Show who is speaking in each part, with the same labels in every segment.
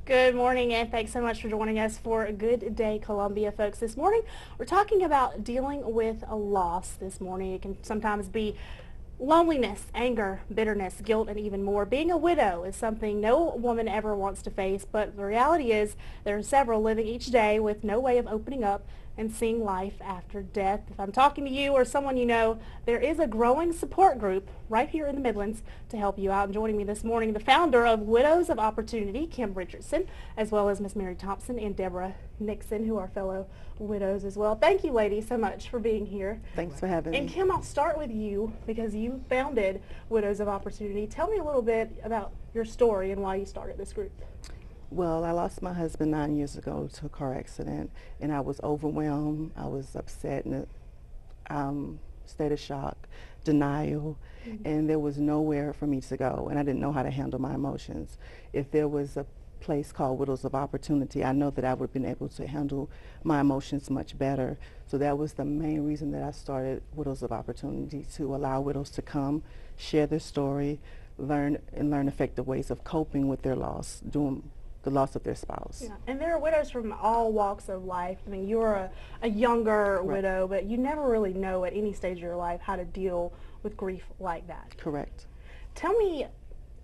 Speaker 1: Good morning, and thanks so much for joining us for Good Day Columbia, folks. This morning, we're talking about dealing with a loss this morning. It can sometimes be loneliness, anger, bitterness, guilt, and even more. Being a widow is something no woman ever wants to face, but the reality is there are several living each day with no way of opening up and seeing life after death. If I'm talking to you or someone you know, there is a growing support group right here in the Midlands to help you out. And joining me this morning, the founder of Widows of Opportunity, Kim Richardson, as well as Miss Mary Thompson and Deborah Nixon, who are fellow widows as well. Thank you, ladies, so much for being here.
Speaker 2: Thanks for having
Speaker 1: And
Speaker 2: me.
Speaker 1: Kim, I'll start with you because you founded Widows of Opportunity. Tell me a little bit about your story and why you started this group.
Speaker 2: Well, I lost my husband 9 years ago to a car accident, and I was overwhelmed. I was upset in a state of shock, denial, and there was nowhere for me to go, and I didn't know how to handle my emotions. If there was a place called Widows of Opportunity, I know that I would have been able to handle my emotions much better. So that was the main reason that I started Widows of Opportunity, to allow widows to come, share their story, learn effective ways of coping with their loss, doing the loss of their spouse.
Speaker 1: Yeah. And there are widows from all walks of life. I mean, you're a younger
Speaker 2: Right.
Speaker 1: widow, but you never really know at any stage of your life how to deal with grief like that.
Speaker 2: Correct.
Speaker 1: Tell me,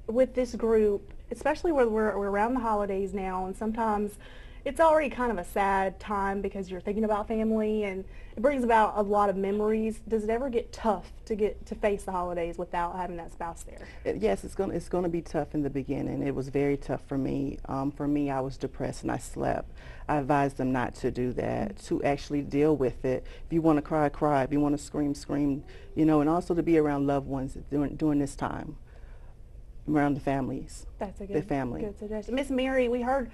Speaker 1: with this group, especially where we're around the holidays now, and sometimes it's already kind of a sad time because you're thinking about family and it brings about a lot of memories. Does it ever get tough to face the holidays without having that spouse there?
Speaker 2: Yes, it's going to be tough in the beginning. It was very tough for me. I was depressed and I slept. I advised them not to do that, to actually deal with it. If you want to cry, cry. If you want to scream, scream. And also to be around loved ones during this time, around the families.
Speaker 1: That's a
Speaker 2: The family.
Speaker 1: good suggestion. Miss Mary, we heard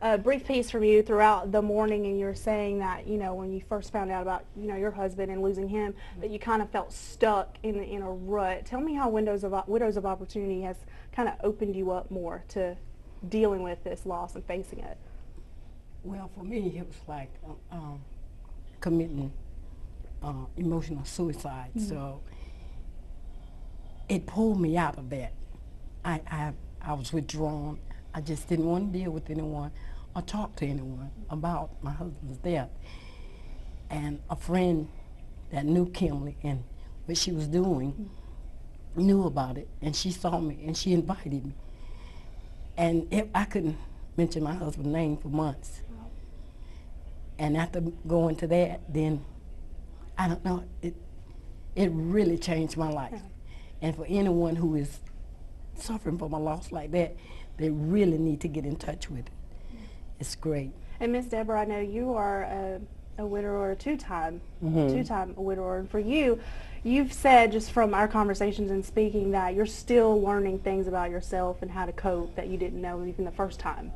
Speaker 1: a brief piece from you throughout the morning, and you were saying that, when you first found out about, your husband and losing him, that you kind of felt stuck in a rut. Tell me how Widows of Opportunity has kind of opened you up more to dealing with this loss and facing it.
Speaker 3: Well, for me, it was like committing emotional suicide. So it pulled me out of that. I was withdrawn. I just didn't want to deal with anyone or talk to anyone about my husband's death. And a friend that knew Kimberly and what she was doing knew about it, and she saw me and she invited me. And I couldn't mention my husband's name for months. And after going to that, then I don't know, it really changed my life. And for anyone who is suffering from a loss like that, they really need to get in touch with it. It's great.
Speaker 1: And Miss Deborah, I know you are a widower, two-time widower, and for you, you've said just from our conversations and speaking that you're still learning things about yourself and how to cope that you didn't know even the first time.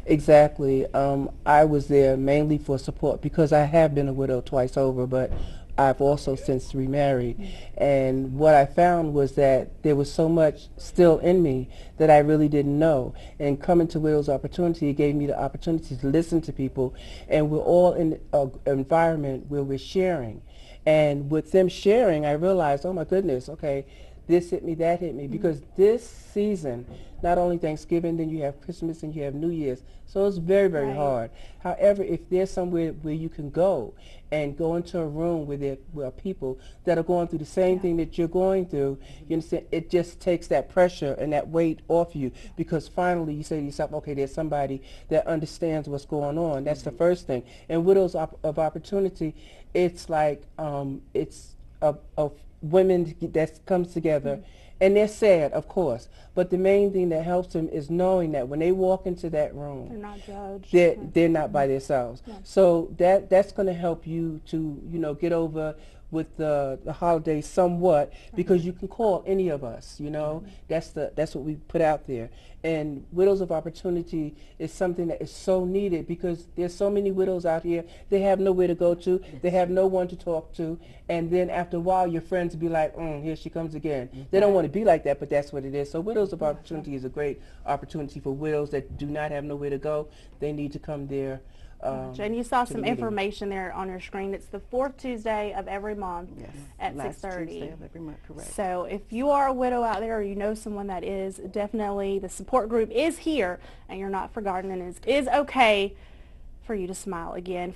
Speaker 4: Exactly. I was there mainly for support because I have been a widow twice over, but I've also since remarried. And what I found was that there was so much still in me that I really didn't know. And coming to Widow's Opportunity, it gave me the opportunity to listen to people. And we're all in an environment where we're sharing. And with them sharing, I realized, oh my goodness, okay, this hit me, that hit me. Because this season, not only Thanksgiving, then you have Christmas and you have New Year's. So it's very, very hard. However, if there's somewhere where you can go and go into a room where there are people that are going through the same thing that you're going through, you understand, it just takes that pressure and that weight off you, because finally you say to yourself, okay, there's somebody that understands what's going on. That's the first thing. And Widows of Opportunity, it's like it's a women that comes together. And they're sad, of course, but the main thing that helps them is knowing that when they walk into that room,
Speaker 1: They're not judged.
Speaker 4: they're not by themselves. So that's going to help you to get over with the holidays somewhat, because you can call any of us. That's what we put out there. And Widows of Opportunity is something that is so needed, because there's so many widows out here. They have nowhere to go to. They have no one to talk to. And then after a while, your friends be like, here she comes again. They don't want to be like that, but that's what it is. So Widows of Opportunity is a great opportunity for widows that do not have nowhere to go. They need to come there
Speaker 1: And you saw
Speaker 4: to the
Speaker 1: some
Speaker 4: meeting.
Speaker 1: information there on your screen. It's the fourth Tuesday of every month
Speaker 2: Yes.
Speaker 1: at
Speaker 2: Last
Speaker 1: 6:30.
Speaker 2: Tuesday of every month, correct.
Speaker 1: So if you are a widow out there or you know someone that is, definitely the support group is here and you're not forgotten, and it is okay for you to smile again.